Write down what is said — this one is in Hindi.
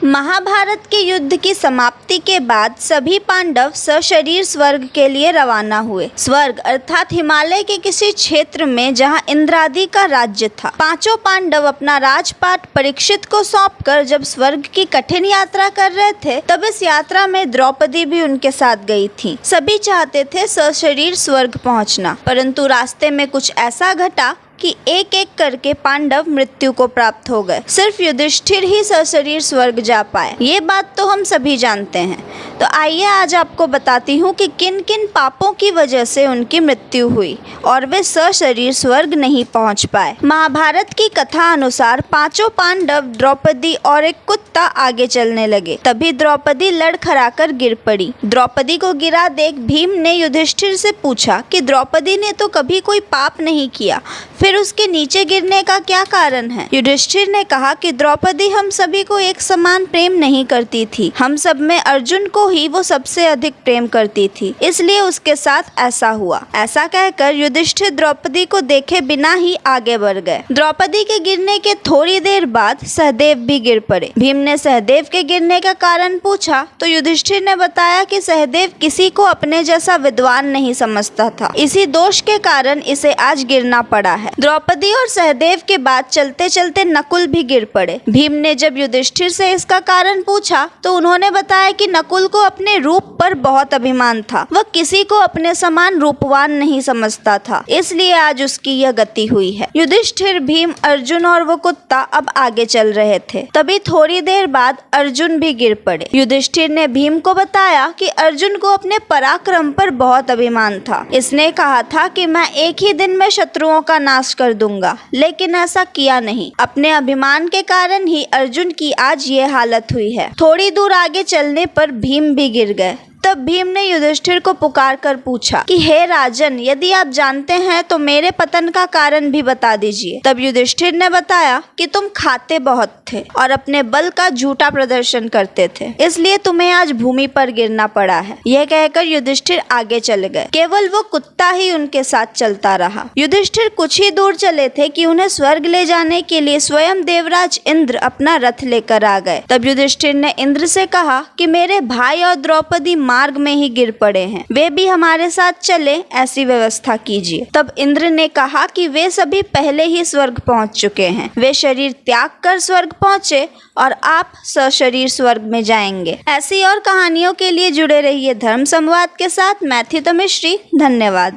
महाभारत के युद्ध की समाप्ति के बाद सभी पांडव सशरीर स्वर्ग के लिए रवाना हुए। स्वर्ग अर्थात हिमालय के किसी क्षेत्र में जहां इंद्रादि का राज्य था। पांचों पांडव अपना राजपाट परीक्षित को सौंपकर जब स्वर्ग की कठिन यात्रा कर रहे थे, तब इस यात्रा में द्रौपदी भी उनके साथ गई थी। सभी चाहते थे सशरीर स्वर्ग पहुंचना, परंतु रास्ते में कुछ ऐसा घटा कि एक एक करके पांडव मृत्यु को प्राप्त हो गए। सिर्फ युधिष्ठिर ही सशरीर स्वर्ग जा पाए। ये बात तो हम सभी जानते हैं। तो आइए आज आपको बताती हूँ कि किन किन पापों की वजह से उनकी मृत्यु हुई और वे सशरीर स्वर्ग नहीं पहुँच पाए। महाभारत की कथा अनुसार पांचों पांडव, द्रौपदी और एक कुत्ता आगे चलने लगे। तभी द्रौपदी लड़खड़ाकर गिर पड़ी। द्रौपदी को गिरा देख भीम ने युधिष्ठिर से पूछा कि द्रौपदी ने तो कभी कोई पाप नहीं किया, फिर उसके नीचे गिरने का क्या कारण है? युधिष्ठिर ने कहा कि द्रौपदी हम सभी को एक समान प्रेम नहीं करती थी। हम सब में अर्जुन को ही वो सबसे अधिक प्रेम करती थी, इसलिए उसके साथ ऐसा हुआ। ऐसा कहकर युधिष्ठिर द्रौपदी को देखे बिना ही आगे बढ़ गए। द्रौपदी के गिरने के थोड़ी देर बाद सहदेव भी गिर पड़े। भीम ने सहदेव के गिरने का कारण पूछा तो युधिष्ठिर ने बताया कि सहदेव किसी को अपने जैसा विद्वान नहीं समझता था। इसी दोष के कारण इसे आज गिरना पड़ा है। द्रौपदी और सहदेव के बाद चलते चलते नकुल भी गिर पड़े। भीम ने जब युधिष्ठिर से इसका कारण पूछा तो उन्होंने बताया कि नकुल को अपने रूप पर बहुत अभिमान था। वह किसी को अपने समान रूपवान नहीं समझता था, इसलिए आज उसकी यह गति हुई है। युधिष्ठिर, भीम, अर्जुन और वो कुत्ता अब आगे चल रहे थे। तभी थोड़ी देर बाद अर्जुन भी गिर पड़े। युधिष्ठिर ने भीम को बताया कि अर्जुन को अपने पराक्रम पर बहुत अभिमान था। इसने कहा था कि मैं एक ही दिन में शत्रुओं का नाश कर दूंगा, लेकिन ऐसा किया नहीं। अपने अभिमान के कारण ही अर्जुन की आज ये हालत हुई है। थोड़ी दूर आगे चलने पर भीम भी गिर गए। तब भीम ने युधिष्ठिर को पुकार कर पूछा कि हे राजन, यदि आप जानते हैं तो मेरे पतन का कारण भी बता दीजिए। तब युधिष्ठिर ने बताया कि तुम खाते बहुत थे और अपने बल का झूठा प्रदर्शन करते थे, इसलिए तुम्हें आज भूमि पर गिरना पड़ा है। यह कहकर युधिष्ठिर आगे चले गए। केवल वो कुत्ता ही उनके साथ चलता रहा। युधिष्ठिर कुछ ही दूर चले थे कि उन्हें स्वर्ग ले जाने के लिए स्वयं देवराज इंद्र अपना रथ लेकर आ गए। तब युधिष्ठिर ने इंद्र से कहा कि मेरे भाई और द्रौपदी मार्ग में ही गिर पड़े हैं, वे भी हमारे साथ चले, ऐसी व्यवस्था कीजिए। तब इंद्र ने कहा कि वे सभी पहले ही स्वर्ग पहुंच चुके हैं। वे शरीर त्याग कर स्वर्ग पहुंचे और आप सशरीर स्वर्ग में जाएंगे। ऐसी और कहानियों के लिए जुड़े रहिए धर्म संवाद के साथ। मैं थी तमिश्री। धन्यवाद।